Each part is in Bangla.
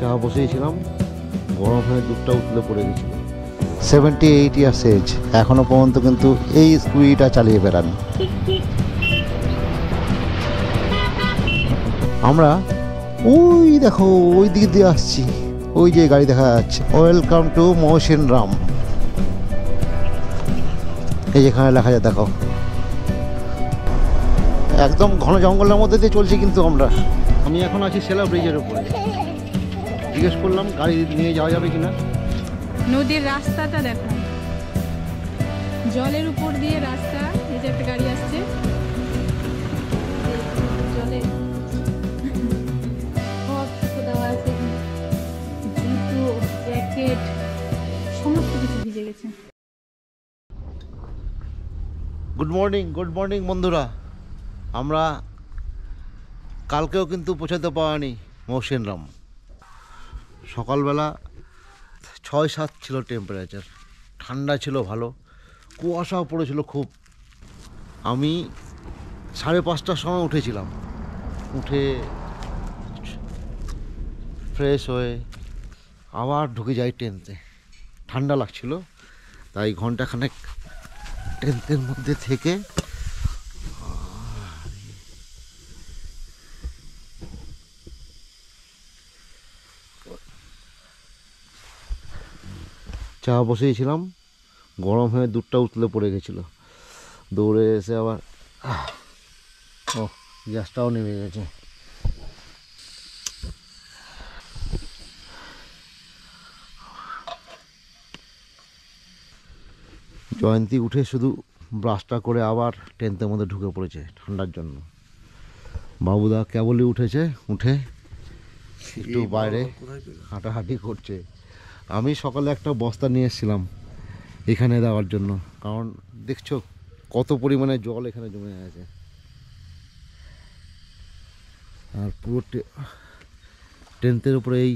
চা বসিয়েছিলাম, গরম হয়ে দুধটা উতলে পড়ে গেছিল। 78 ইয়ার্স এজ, এখনো পর্যন্ত কিন্তু এই স্কুইটা চালিয়ে বেড়ান। আমরা ওই দেখো ওই দিক দিয়ে আসছি, ওই যে গাড়ি দেখা যাচ্ছে। ওয়েলকাম টু মৌসিনরাম, এই যেখানে লেখা যায় দেখো। একদম ঘন জঙ্গলের মধ্যে দিয়ে চলছি কিন্তু আমরা। আমি এখন আছি সেলা ব্রিজের উপরে। জিজ্ঞেস করলাম গাড়ি নিয়ে যাওয়া যাবে কিনা। নদীর রাস্তাটা দেখো, জলের উপর দিয়ে রাস্তা। এই যে একটা গাড়ি আসছে, জলে দেওয়া আছে, জুতো জ্যাকেট সমস্ত কিছু ভিজে গেছে। গুড মর্নিং বন্ধুরা। আমরা কালকেও কিন্তু পৌঁছাতে পারিনি মৌসিনরাম। সকালবেলা 6-7 ছিল টেম্পারেচার, ঠান্ডা ছিল ভালো, কুয়াশাও পড়েছিল খুব। আমি 5:30টার সময় উঠেছিলাম, উঠে ফ্রেশ হয়ে আবার ঢুকে যাই টেন্টে। ঠান্ডা লাগছিল, তাই ঘন্টাখানেক টেন্টের মধ্যে থেকে চা বসিয়েছিলাম, গরম হয়ে দুধটা উতলে পড়ে গেছিল। দৌড়ে এসে আবার গ্যাসটাও নেমে গেছে। জয়ন্তী উঠে শুধু ব্রাশটা করে আবার টেন্টের মধ্যে ঢুকে পড়েছে ঠান্ডার জন্য। বাবুদা কেবলই উঠেছে, উঠে একটু বাইরে হাঁটাহাঁটি করছে। আমি সকালে একটা বস্তা নিয়ে এসেছিলাম এখানে দেওয়ার জন্য, কারণ দেখছো কত পরিমাণে জল এখানে জমে আছে। আর পুরো টেন্টের উপরে এই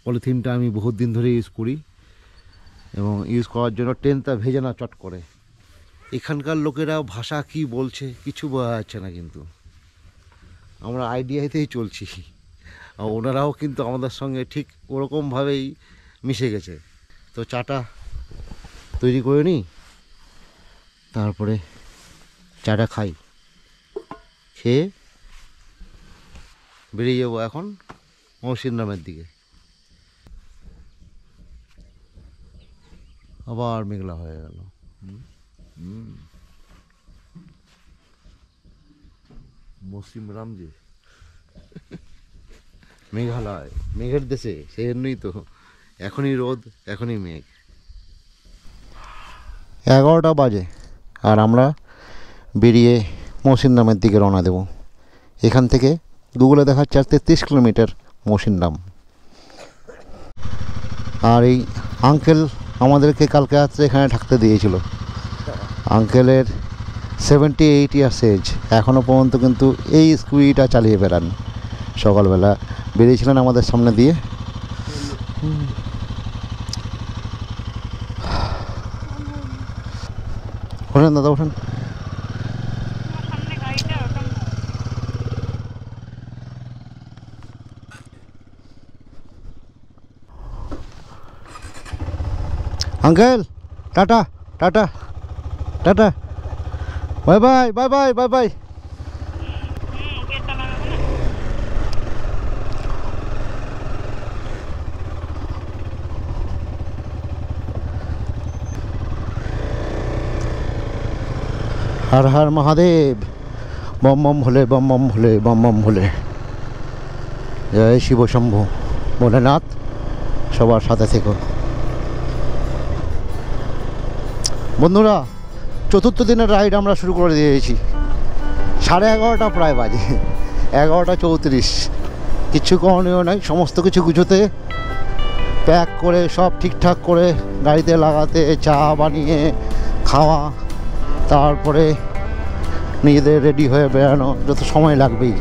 পলিথিনটা আমি বহুত দিন ধরে ইউজ করি, এবং ইউজ করার জন্য টেন্টটা ভেজে না চট করে। এখানকার লোকেরা ভাষা কি বলছে কিছু বোঝা যাচ্ছে না, কিন্তু আমরা আইডিয়াতেই চলছি। আর ওনারাও কিন্তু আমাদের সঙ্গে ঠিক ওরকমভাবেই মিশে গেছে। তো চাটা তৈরি করে নিই, তারপরে চাটা খাই, খেয়ে বেরিয়ে যাবো এখন মৌসিনরামের দিকে। আবার মেঘলা হয়ে গেল। মৌসিনরাম যে মেঘালয়, মেঘের দেশে, সেই জন্যই তো এখনই রোদ, এখনই মেঘ। 11টা বাজে আর আমরা বেরিয়ে মৌসিনরামের দিকে রওনা দেব। এখান থেকে গুগলে দেখাচ্ছে 33 কিলোমিটার মৌসিনরাম। আর এই আঙ্কেল আমাদেরকে কালকে রাত্রে এখানে থাকতে দিয়েছিল। আঙ্কেলের 78 ইয়ার্স এজ, এখনও পর্যন্ত কিন্তু এই স্কুইটা চালিয়ে বেড়ান। সকালবেলা বেরিয়েছিলেন আমাদের সামনে দিয়ে। ওঠেন দাদা, ওঠেন। Uncle tata tata tata, bye bye bye bye bye bye. हर हर महादेव, बम बम भोले बम बम भोले बम बम भोले। जय शिव शंभु भोलेनाथ সবার সাথে থেকো। বন্ধুরা, চতুর্থ দিনের রাইড আমরা শুরু করে দিয়েছি। 11:30 প্রায় বাজে, 11:34। কিছু করণীয় নাই, সমস্ত কিছু গুছোতে প্যাক করে সব ঠিকঠাক করে গাড়িতে লাগাতে, চা বানিয়ে খাওয়া, তারপরে নিজেদের রেডি হয়ে বেরানো, যত সময় লাগবেই।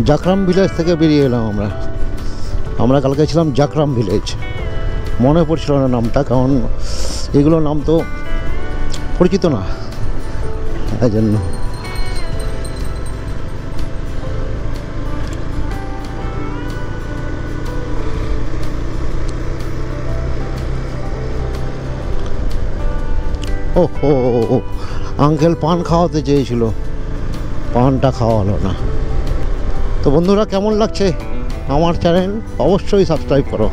জাকরাম ভিলেজ থেকে বেরিয়ে এলাম আমরা কালকে ছিলাম জাকরাম ভিলেজ। মনে পড়ছিল না নামটা, কারণ এগুলো নাম তো পরিচিত না, তাই জন্য। ও হো, আঙ্কেল পান খাওয়াতে চেয়েছিল, পানটা খাওয়া হলো না। তো বন্ধুরা, কেমন লাগছে আমার চ্যানেল? অবশ্যই সাবস্ক্রাইব করো।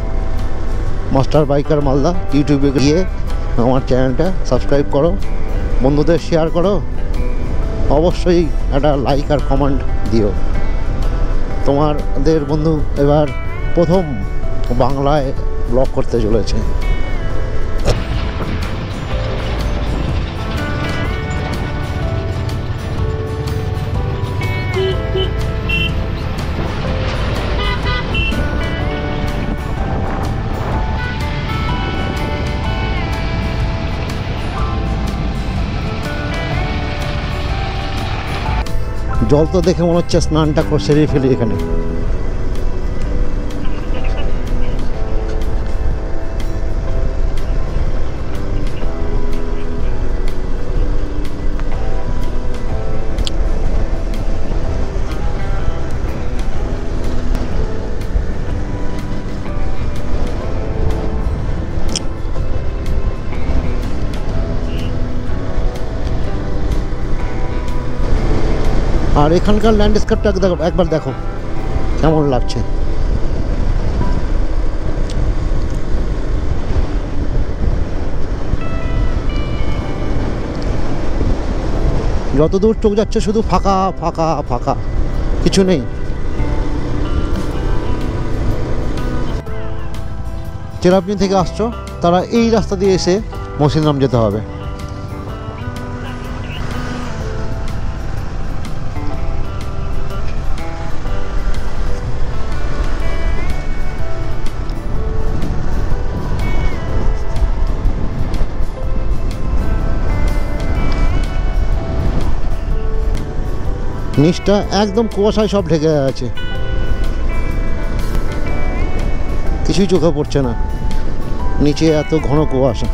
মাস্টার বাইকার মালদা ইউটিউবে গিয়ে আমার চ্যানেলটা সাবস্ক্রাইব করো, বন্ধুদের শেয়ার করো, অবশ্যই একটা লাইক আর কমেন্ট দিও। তোমাদের বন্ধু এবার প্রথম বাংলায় ব্লগ করতে চলেছে। জল তো দেখে মনে হচ্ছে স্নানটা সেরে ফেলি এখানে। আর এখানকার ল্যান্ডস্কেপটা একবার দেখো কেমন লাগছে। যতদূর চোখ যাচ্ছে শুধু ফাঁকা ফাঁকা ফাঁকা, কিছু নেই। চেরাপুঞ্জি থেকে আসছো তারা এই রাস্তা দিয়ে এসে মৌসিনরাম যেতে হবে। নিচটা একদম কুয়াশায় সব ঢেকে আছে, কিছুই চোখে পড়ছে না, নিচে এত ঘন কুয়াশা।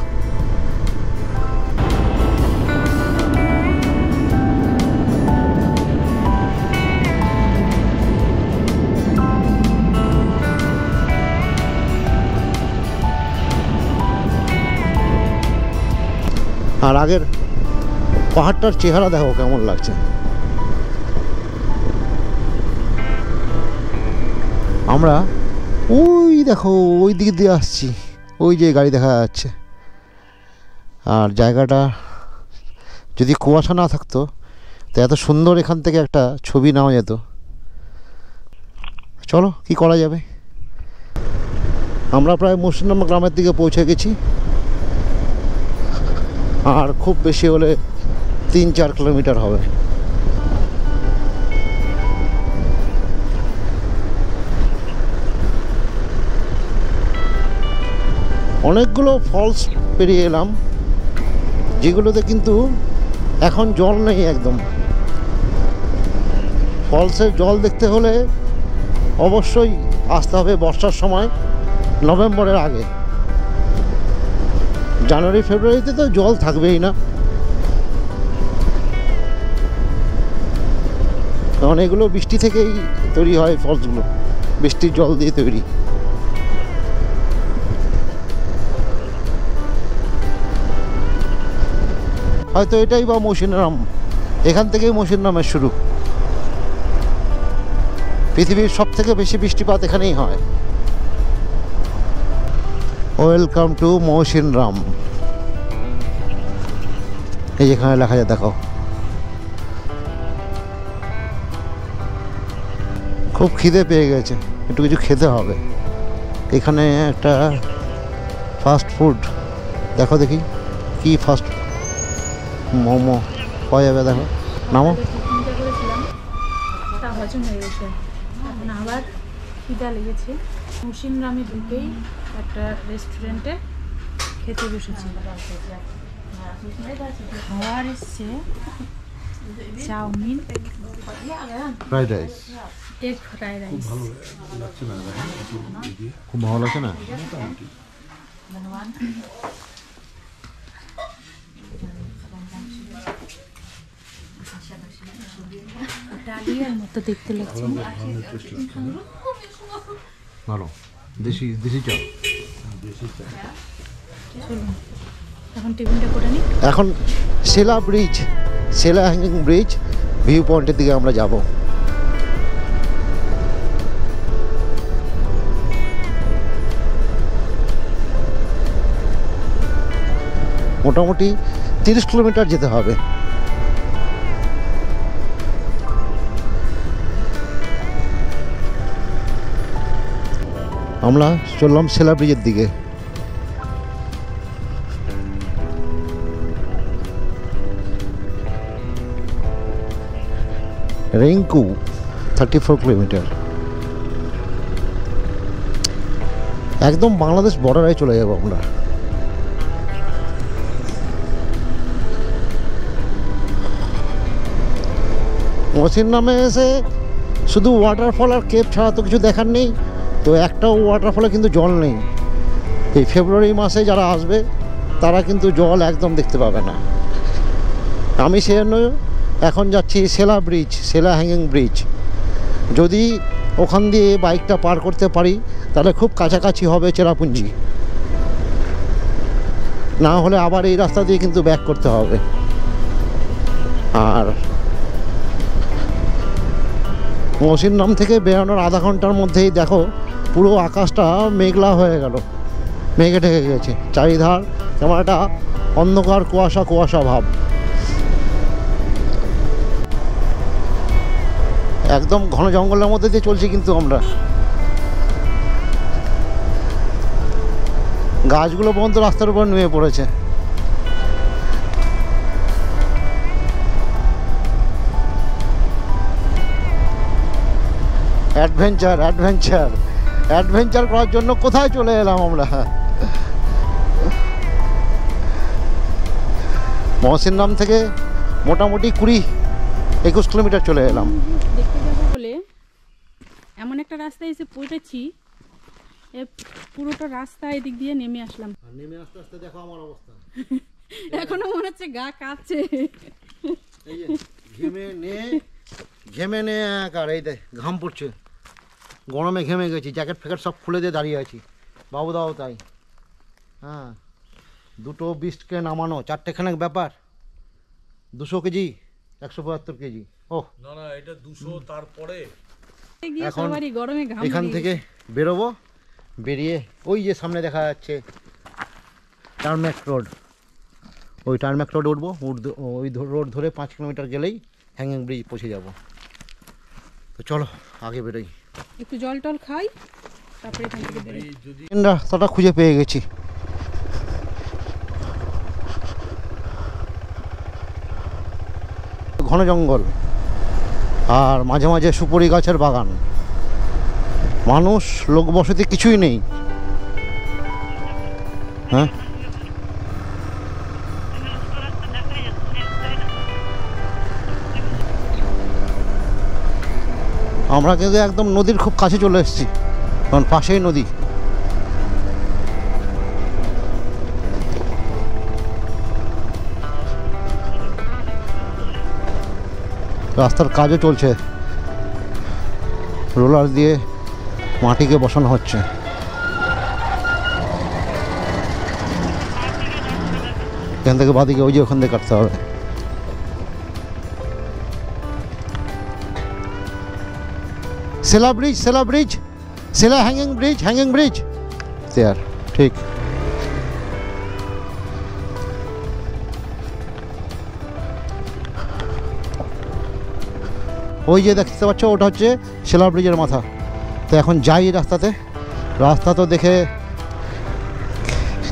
আর আগের পাহাড়টার চেহারা দেখো কেমন লাগছে। আমরা ওই দেখো ওই দিক দিয়ে আসছি, ওই যে গাড়ি দেখা যাচ্ছে। আর জায়গাটা যদি কুয়াশা না থাকতো তো এত সুন্দর এখান থেকে একটা ছবি নেওয়া যেত। চলো কি করা যাবে। আমরা প্রায় মৌসিনরাম গ্রামের দিকে পৌঁছে গেছি, আর খুব বেশি হলে 3-4 কিলোমিটার হবে। অনেকগুলো ফলস পেরিয়ে এলাম, যেগুলোতে কিন্তু এখন জল নেই একদম। ফলসের জল দেখতে হলে অবশ্যই আসতে হবে বর্ষার সময়, নভেম্বরের আগে। জানুয়ারি ফেব্রুয়ারিতে তো জল থাকবেই না, কারণ এগুলো বৃষ্টি থেকেই তৈরি হয়, ফলসগুলো বৃষ্টির জল দিয়ে তৈরি। হয়তো এটাই বা মৌসিনরাম, এখান থেকেই মৌসিনরামের শুরু। পৃথিবীর সব থেকে বেশি বৃষ্টিপাত এখানেই হয়। ওয়েলকাম টু মৌসিনরাম, এই যেখানে লেখা যায় দেখো। খুব খিদে পেয়ে গেছে, একটু কিছু খেতে হবে। এখানে একটা ফাস্ট ফুড দেখো, দেখি কি ফাস্ট মোমো পাওয়া যাবে, দেখো নামো। চিন্তা করেছিলাম তা হজম হয়ে গেছে, এখন আবার খিদা লেগেছে। মৌসিনরামে ঢুকেই একটা রেস্টুরেন্টে খেতে বসেছি। খাবার এসছে chowmein, fried rice, egg fried rice. খুব ভালো লাগছে না? ডালিয়ার মতো দেখতে লাগছে। ভালো দেশি দেশি চাল। চলুন এখন টিফিনটা করে নিই। এখন সেলা ব্রিজ, সেলা হ্যাঙ্গিং ব্রিজ ভিউ পয়েন্টের দিকে আমরা যাব। মোটামুটি 30 কিলোমিটার যেতে হবে। আমরা চললাম সেলা ব্রিজের দিকে। রিঙ্কু 34 কিলোমিটার, একদম বাংলাদেশ বর্ডারে চলে যাব আমরা। মহসিন নামে এসে শুধু ওয়াটারফল আর কেপ ছাড়া তো কিছু দেখার নেই। তো একটাও ওয়াটারফলে কিন্তু জল নেই। এই ফেব্রুয়ারি মাসে যারা আসবে তারা কিন্তু জল একদম দেখতে পাবে না। আমি সেজন্য এখন যাচ্ছি সেলা ব্রিজ, সেলা হ্যাঙ্গিং ব্রিজ। যদি ওখান দিয়ে বাইকটা পার করতে পারি তাহলে খুব কাছাকাছি হবে চেরাপুঞ্জি, না হলে আবার এই রাস্তা দিয়ে কিন্তু ব্যাক করতে হবে। আর মহসিন নাম থেকে বেরোনোর আধা ঘন্টার মধ্যেই দেখো পুরো আকাশটা মেঘলা হয়ে গেল, মেঘে ঢেকে গেছে চারিধার, কেমন একটা অন্ধকার কুয়াশা কুয়াশা ভাব। একদম ঘন জঙ্গলের মধ্যে দিয়ে চলছি কিন্তু আমরা। গাছগুলো পর্যন্ত রাস্তার উপর নুয়ে পড়েছে। অ্যাডভেঞ্চার অ্যাডভেঞ্চার অ্যাডভেঞ্চার করার জন্য কোথায় চলে এলাম আমরা। মহসিন নাম থেকে মোটামুটি 20-21 কিলোমিটার চলে এলাম। দেখতে যাবো বলে এমন একটা রাস্তায় এসে পড়েছি, পুরোটা রাস্তা এদিক দিয়ে নেমে আসলাম। নেমে আস্তে আস্তে দেখো আমার অবস্থা, এখনো মনে হচ্ছে গা কাঁপছে। এই যে ঘেমে নে আর এই দেখ ঘাম পড়ছে, গরমে ঘেমে গেছি, জ্যাকেট ফ্যাকেট সব খুলে দিয়ে দাঁড়িয়ে আছি। বাবু দাও তাই, হ্যাঁ দুটো বিস্টকে নামানো 4টেখানেক ব্যাপার, 200 কেজি 175 কেজি। ওহ না না, এটা 200 তারপরে এখন সবারই গরমে ঘাম এখান থেকে বেরোবো, বেরিয়ে ওই যে সামনে দেখা যাচ্ছে টার্ম্যাক রোড, ওই টার্ম্যাক রোড উঠবো, ওই রোড ধরে 5 কিলোমিটার গেলেই হ্যাঙ্গিং ব্রিজ পৌঁছে যাব। তো চলো আগে বেরোই। একটু জল টল খাই, তারপরে এখান থেকে বেরোই। যদি রাস্তাটা খুঁজে পেয়ে গেছি। ঘন জঙ্গল আর মাঝে মাঝে সুপারি গাছের বাগান, মানুষ লোক বসতি কিছুই নেই। হ্যাঁ আমরা কিন্তু একদম নদীর খুব কাছে চলে এসেছি, কারণ পাশেই নদী। রাস্তার কাজও চলছে, রোলার দিয়ে মাটিকে বসানো হচ্ছে। এখান থেকে বাদিকে ওই যে ওখান থেকে কাটতে হবে। সেলা ব্রিজ, সেলা ব্রিজ, সেলা হ্যাঙ্গিং ব্রিজ দেয়ার, ঠিক। ওই যে দেখতে পাচ্ছ ওটা হচ্ছে সেলা ব্রিজের মাথা। তো এখন যাই রাস্তাতে, রাস্তা তো দেখে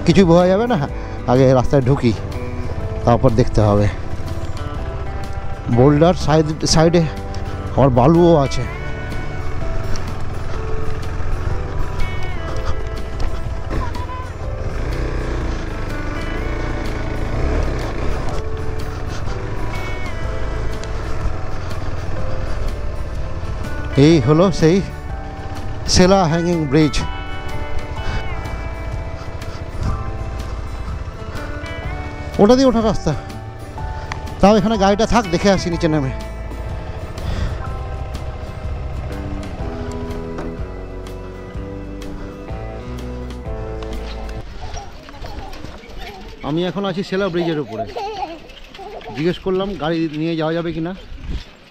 কিছু বোঝা যাবে না, আগে রাস্তায় ঢুকি তারপর দেখতে হবে। বোল্ডার সাইডে আবার বালুও আছে। এই হলো সেই সেলা হ্যাঙ্গিং ব্রিজ। ওটা দিয়ে ওঠা রাস্তা, তাও এখানে গাড়িটা থাক, দেখে আসি নিচে নেমে। আমি এখন আছি সেলা ব্রিজের উপরে। জিজ্ঞেস করলাম গাড়ি নিয়ে যাওয়া যাবে কি না,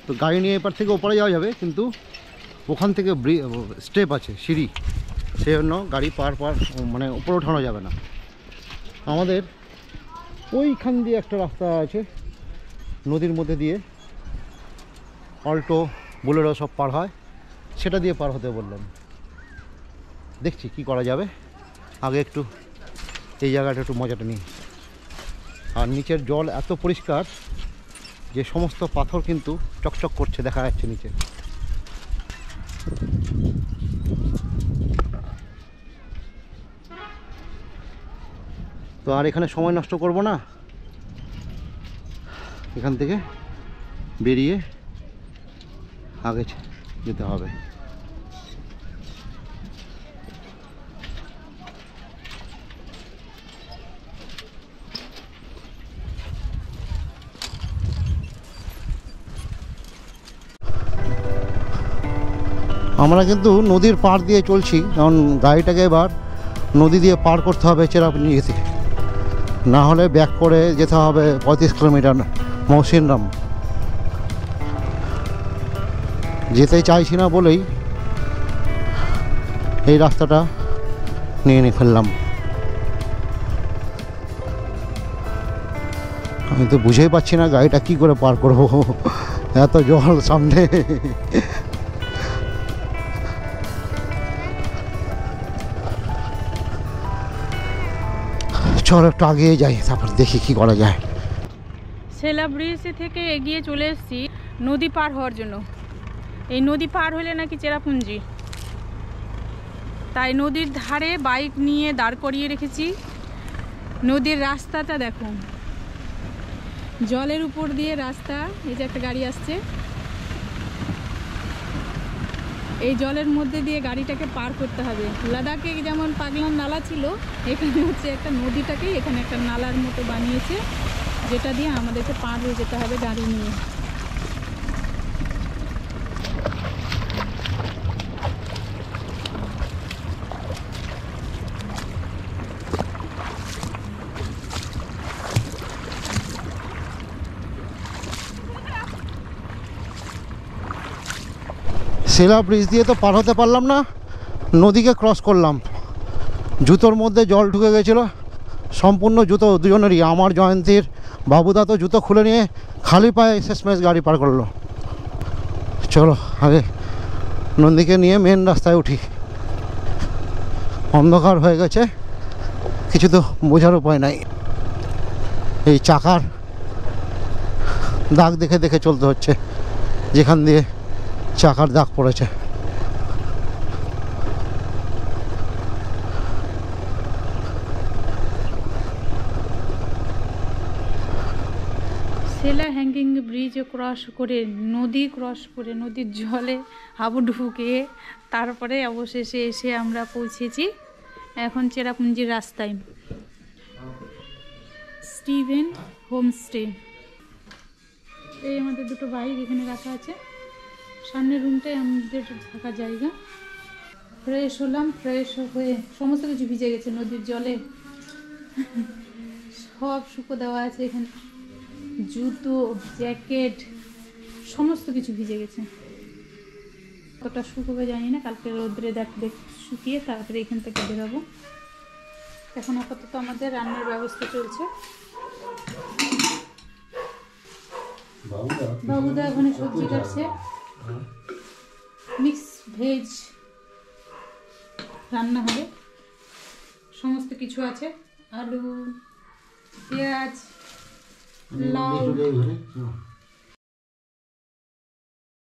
তো গাড়ি নিয়ে এপার থেকে ওপরে যাওয়া যাবে, কিন্তু ওখান থেকে স্টেপ আছে, সিঁড়ি, সেই জন্য গাড়ি পার মানে উপরে ওঠানো যাবে না। আমাদের ওইখান দিয়ে একটা রাস্তা আছে নদীর মধ্যে দিয়ে, অল্টো বোলেরো সব পার হয়, সেটা দিয়ে পার হতে বললেন। দেখছি কি করা যাবে, আগে একটু এই জায়গাটা একটু মজাটা নিই। আর নিচের জল এত পরিষ্কার যে সমস্ত পাথর কিন্তু চকচক করছে, দেখা যাচ্ছে নিচে। তো আর এখানে সময় নষ্ট করব না, এখান থেকে বেরিয়ে আগে যেতে হবে। আমরা কিন্তু নদীর পাড় দিয়ে চলছি, কারণ গাড়িটাকে এবার নদী দিয়ে পার করতে হবে চেরাপুঞ্জি যেতে, না হলে ব্যাক করে যেতে হবে 35 কিলোমিটার মৌসিনরাম। যেতে চাইছি না বলেই এই রাস্তাটা নিয়ে ফেললাম। আমি তো বুঝেই পাচ্ছি না গাড়িটা কি করে পার করব, এত জল সামনে। চল একটু আগে যাই, তারপর দেখি কি করা যায়। সেলা ব্রিজ থেকে এগিয়ে চলে এসেছি নদী পার হওয়ার জন্য। এই নদী পার হলে নাকি চেরাপুঞ্জি, তাই নদীর ধারে বাইক নিয়ে দাঁড় করিয়ে রেখেছি। নদীর রাস্তাটা দেখুন, জলের উপর দিয়ে রাস্তা। এই যে একটা গাড়ি আসছে, এই জলের মধ্যে দিয়ে গাড়িটাকে পার করতে হবে। লাদাখে যেমন পাগলান নালা ছিল, এখানে হচ্ছে একটা নদীটাকেই এখানে একটা নালার মতো বানিয়েছে, যেটা দিয়ে আমাদেরকে পার হয়ে যেতে হবে গাড়ি নিয়ে। সেলা ব্রিজ দিয়ে তো পার হতে পারলাম না, নদীকে ক্রস করলাম। জুতোর মধ্যে জল ঢুকে গেছিলো, সম্পূর্ণ জুতো দুজনেরই। আমার জয়ন্তীর, বাবুদা তো জুতো খুলে নিয়ে খালি পায়ে শেষমেশ গাড়ি পার করলো। চলো আগে নদীকে নিয়ে মেন রাস্তায় উঠি। অন্ধকার হয়ে গেছে, কিছু তো বোঝার উপায় নাই। এই চাকার দাগ দেখে দেখে চলতে হচ্ছে, যেখান দিয়ে চাকার দাগ পড়েছে। সেলা হ্যাঙ্গিং ব্রিজ ক্রস করে, নদী ক্রস করে, নদীর জলে হাবু ঢুকে তারপরে অবশেষে এসে আমরা পৌঁছেছি এখন চেরাপুঞ্জির রাস্তায়, স্টিভেন হোমস্টে। এই আমাদের দুটো বাইক এখানে রাখা আছে, সামনের রুমটাই আমাদের থাকার জায়গা। ফ্রেশ হলাম, ফ্রেশ হয়ে সমস্ত কিছু ভিজে গেছে নদীর জলে, সব শুকো দেওয়া আছে এখানে, জুতো, জ্যাকেট, সমস্ত কিছু ভিজে গেছে। কতটা শুকোবে জানি না, কালকে রোদ্রে দেখ শুকিয়ে তারপরে এখান থেকে বেরোবো। এখন আপাতত আমাদের রান্নার ব্যবস্থা চলছে। বাবুদা ওখানে সবজি কাটছে, মিক্স ভেজ রান্না হবে, সমস্ত কিছু আছে, আলু, পেঁয়াজ, লাউ,